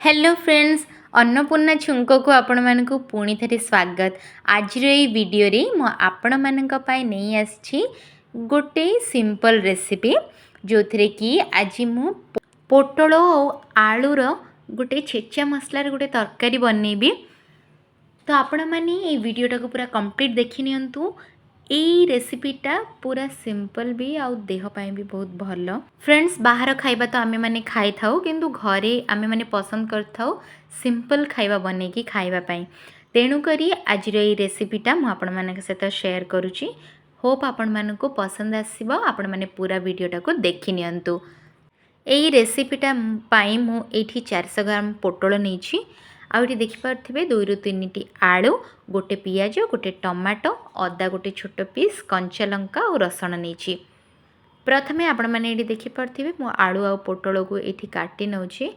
Hello friends Annapurna छुंक को आपण मानक पुणी थे स्वागत। आज वीडियो रे मु आपण मानक पई नहीं आछि गोटे सिंपल रेसिपी जो थरे कि आज मु पोटल और आलूर गोटे छेचा मसलार गोटे तरकारी बनैबी। तो आपण माने ये वीडियोटा को पूरा कंप्लीट देखि नियंतु। यही रेसिपीटा पूरा सिंपल भी आउ देह पाए भी बहुत भल। फ्रेंड्स बाहर खाइबा तो आमे माने खाई थाउ किंतु घरे आमे माने पसंद कर थाउ सिंपल खाइबा बने की खाइबा पाई। तेणु करी आज ये रेसिपीटा मु आपण मानक सहित शेयर करूची। होप आपण मानक पसंद आसीबो। आपण माने पूरा वीडियोटा को देखि नियंतु। यही रेसिपीटा पाई मु एठी 400 ग्राम पोटल नेछि। आउटी देखिपारे 2 ରୁ 3ଟି आलू गोटे पियाज गोटे टमाटो अदा गोटे छोट पीस कंचा लंका और रसुण नहीं। प्रथमे आपण मैंने ये देखिपारे मु आलू आ पोटल को ये काटी नौचे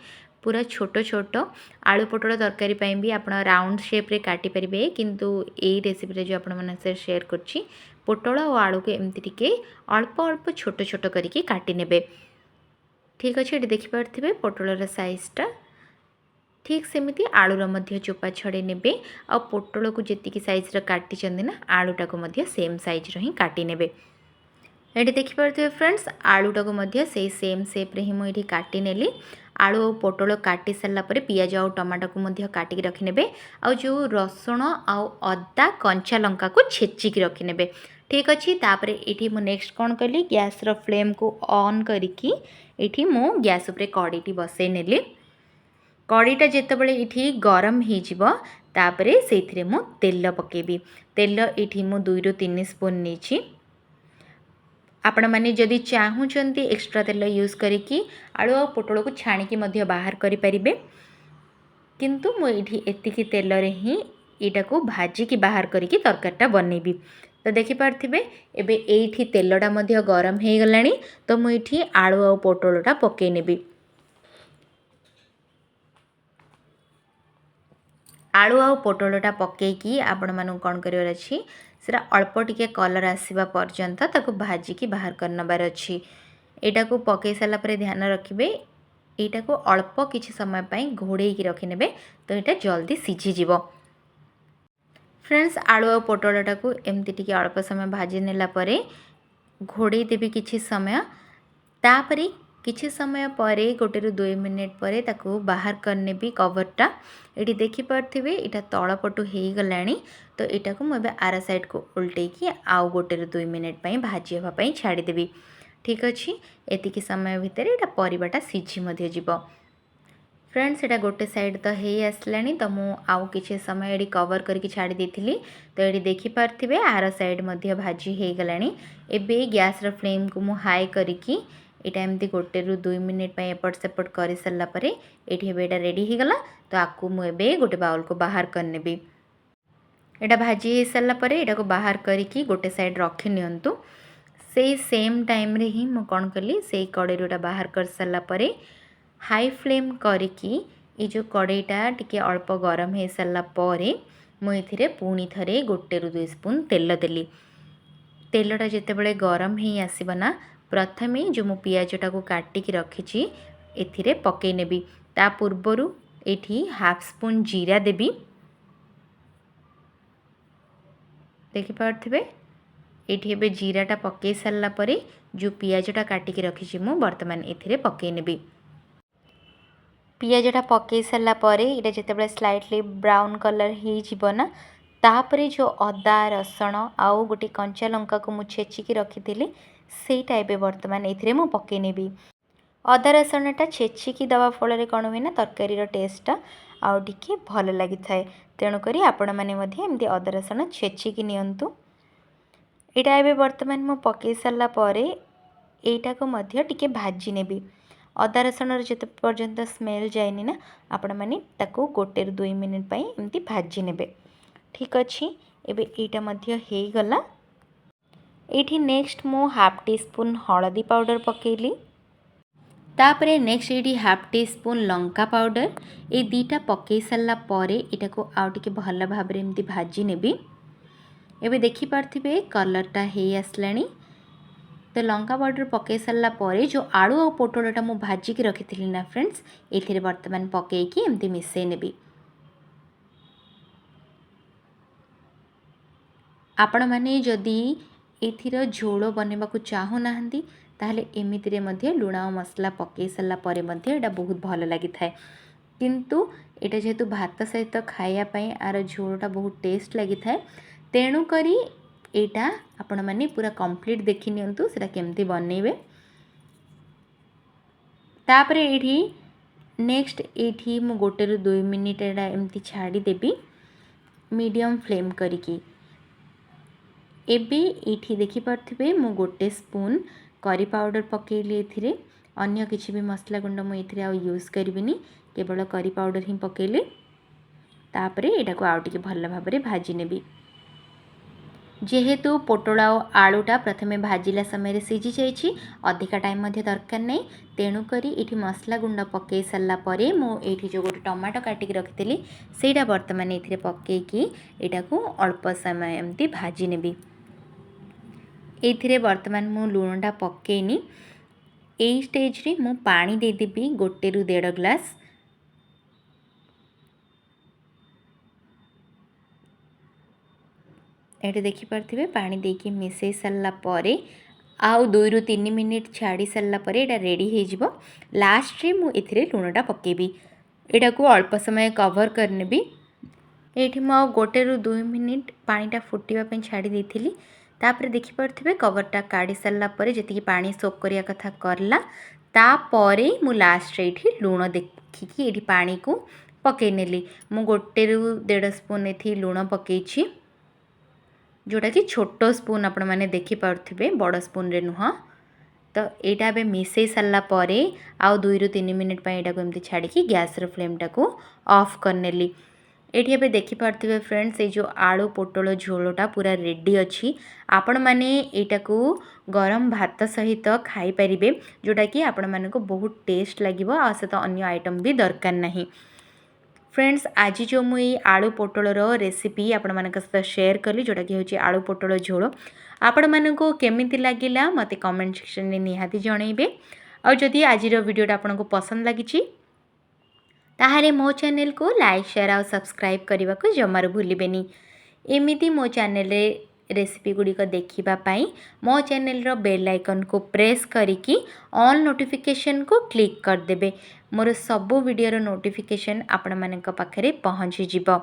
पूरा छोट छोट। आलू पोटल तरकारी भी आप राउंड शेप्रे काटी पारे किंतु यही रेसिपी जो आपण मैंने शेयर कर पोटल और आलू को एमती टिके अल्प अल्प छोट छोट करके काटी नेबे। ठीक अच्छे ये देखिपारे पोटलर साइजटा ठीक सेमती आलूर मध्य चोपा छड़े नेबे। आ पोटल को जी साइज काटी ना आलूटा को मध्य सेम साइज ही काटी नेबे। ये देखिपारे फ्रेंड्स आलूटा को मध्य से सेम सेप्रे ही मुझे काटी नेली। आलू और पोटल काटी सारा पर पियाज और टमाटो को मध्य काटिकी रखिने। आ जो रसुण आउ अदा कंचा लंका को छेचिकी रखिने। ठीक अच्छे तापर ये नेक्स्ट कौन कली गैस फ्लेम को ऑन करी ये मु गैस उपरे कड़ीटी बसई नेली। कड़ीटा जितेबाला ये गरम होतापर से मु तेल पकेबी। तेल ये मु 2 ରୁ 3 स्पून नहीं। आपण मैंने जदि चाहूँगी एक्स्ट्रा तेल यूज करी आलू और पोटल को छाणिकी बाहर करें किंतु मुझे एतिकी तेल ही यहाँ को भाजिकी बाहर करके तरकारीटा बनैबी। तो देखिपारे एबे एठी तेलटा गरम हो गला तो मुझे आलू और पोटलटा पकई नेबी। आलू आ पोटलटा पकईकी आपण मानू कौन कर अल्प टिके कलर आसवा पर्यंत ताको भाजिकी बाहर करनबार अच्छी। यहाँ को पकई सारापर ध्यान रखिए यहाँ को अल्प किसी समय पर घोड़े रखिने तो यहाँ जल्दी सीझीज। फ्रेंड्स आलू आ पोटलटा को एमती टिके अल्प समय भाजी नेला परे घोड़े देवी किछि समय तापरे किछि समय पर 1 ରୁ 2 मिनिट पर ताको बाहर करने भी कवरटा। ये देखिपारे यहाँ तलपटू हो गला तो यहाँ को मुझे आर साइड को उल्टेकी आउ 1 ରୁ 2 मिनिट भाजी हाँपाई छाड़देवी। ठीक अच्छे एतिकी समय भितर यहाँ परिवाटा सीझी जीव। फ्रेंड्स यहाँ गोटे साइड तो हो आसला तो मु आउ किछि समय ये कवर करके छाड़ी देथिली। तो ये देखिपारे आर साइड भाजी हो गला। एबे गैस फ्लेम को मु हाई करिकी यहाँ एमती 1 ରୁ 2 मिनिट एपट सेपट कर सारापर ये रेडी हो गला। तो आपको मुझे गोटे बाउल को बाहर करनेबी। यहाँ भाजी हो सारापर यहाँ को बाहर करके गोटे साइड रखी नियंतु। से सेम टाइम रे ही मु कौन कली से कड़ईटा बाहर कर सारापर हाई फ्लेम करके ये जो कड़ईटा टिके अल्प गरम हो सारापर मुझे पुणी थे 1 ରୁ 2 स्पून तेल देली। तेलटा जितेबाला गरम हो आसना प्रथमे जो मु पियाजटा को काटिकी रखी एथिरे पकई नेबी। ता पूर्वरु एठी हाफ स्पून जीरा देबी। देखिपारे एठी एबे जीराटा पकई सारा पर जो पियाजटा काटिकी रखी मु वर्तमान एथिरे पकई नेबी। पियाजटा पकई सारा पर ये जितेबाला स्लाइटली ब्राउन कलर हो जीवना तापरे जो अदा रसुण आउ गोटे कंचा लंका को मु छेचिकी रखी सेटा एबे वर्तमान एथिरे मु पकई नेबी। अदा रसुणटा छेचिकी दवा फल कौन हुए ना तरकारीर टेस्टा आउ टिके भल लगी थाए। तेणुक आपण मैंने एमती अदा रसुण छेचिकी नियंतु। यहाँ एबे वर्तमान मु पकई सारा पर यहाँ को मध्य टिके भाजी नेबी। अदा रसुणर जिते पर्यंत स्मेल जाएनी ना आपण मैंने ताको 1 ରୁ 2 मिनिट एमती भाजी नेबे। ठीक अच्छे एबे यहाँ मध्य हो गला। ये नेक्स्ट मु हाफ टी स्पून हलदी पाउडर पकेली। तापरे नेक्स्ट ये half tea spoon Lanka powder ये दीटा पकई सारा पर यहाँ को आउ टिके भल भाव एमती भाजी नेबी। एबे देखिपारे कलरटा हो आसला। तो लंका पाउडर पकई सारा पर जो आलू और पोटलटा मुझे भाजिकी रखी ना फ्रेंड्स ये बर्तमान पकईकी एमती मिसई नेबी। आपण मैंने जदि एथिर झोल बनवाक चाहूना ताहले एमितिरे मध्य लुण और मसला पकई सारा पर एटा बहुत भल लगी थाए किंतु एटा जेहेतु भात सहित खायापाई आर झोलटा बहुत टेस्ट लगी थाए तेणु करी एटा आपण मैंने पूरा कंप्लीट देखि नियंतु सेटा केमती बनइबे। तापरे एठी नेक्स्ट एठी मु 1 ରୁ 2 मिनिट एटा एमती छाड़ी देबी मीडियम फ्लेम करिकी। एबे एठी देखि पारथिबे मु 1 स्पून करी पाउडर पकेइली एथिरे अन्य किछि भी मसला गुंड मु एथिरे आ यूज करबिनी केवल करी पाउडर ही पकेइली। तापरे एटा को आउ टिके भल भाबरे भाजी नेबी। जेहेतु पोटल और आलूटा प्रथमे भाजिला समय सीझी जाइछि अधिका टाइम मध्य दरकार नहीं तेणु करी एठी मसला गुंड पकई सारा परे मु एठी जो गोटे टमाटो काटिक रखिथिली सेटा वर्तमान एथिरे पकेइकी एटा को अल्प समय एमती भाजी नेबी। एथिरे वर्तमान मु लुणटा पकेइनी एई स्टेज रे मु पानी दे देबी 1 ରୁ 1.5 ग्लास। एटे देखि पारथिबे पानी देकी मिसई सारा परे आउ 2 ରୁ 3 मिनिट छाड़ी सारा परे एटा रेडी हे जिवो। लास्ट रे मु एथिरे लुणटा पकेबी एटा को अल्प समय कवर करनेबी। एठी मु 1 ରୁ 2 मिनिट पानीटा फुटिबा पे छाड़ी देथिली। तापरे देखि पारथिबे कवरटा काढ़ी सारा परे जतिकी पानी सोक करिया कथा करला तापरे मु लास्ट रे एठी लुण देखिकी एठी पानी को पकई नेली। मु 1 ରୁ 1.5 स्पून एथि लुण पकेइछि जोटा कि छोट स्पून आपण माने देखि पारथिबे बड़ स्पून रे नुह। तो एटा बे मिसई सारा परे आउ 2 ରୁ 3 मिनिट पय एटा को एमती छाड़ी की गैस रो फ्लेमटा को ऑफ करनेली। एठी एबे देखि पारथिबे फ्रेंड्स ए जो आलू पोटल झोलटा पूरा रेडी अछि। आपण माने एटा को गरम भात सहित खाई परिबे जोटा कि आपण माने को बहुत टेस्ट लागिवो आ से तो अन्य आइटम भी दरकार नहीं। फ्रेंड्स आज जो मुई आलू पोटलर रेसिपी आपण मानक सहित शेयर कली जोटा कि होची आलू पोटल झोल आपण मानक केमिति लागिला मते कमेंट सेक्शन में निहाती जणैबे। और जदि आज वीडियोटा आपण को पसंद लागिछि ताहारे मो चैनल को लाइक शेयर और सब्सक्राइब करने को जमार भूलिबेनी। एमिति मो चैनल रेसिपी गुड़िक देखिबापाई मो चैनल रो बेल आइकन को प्रेस करिकी ऑल नोटिफिकेशन को क्लिक कर देबे। मोर सबो वीडियो रो नोटिफिकेशन आपण मानक पाखरे पहुँची जिवो।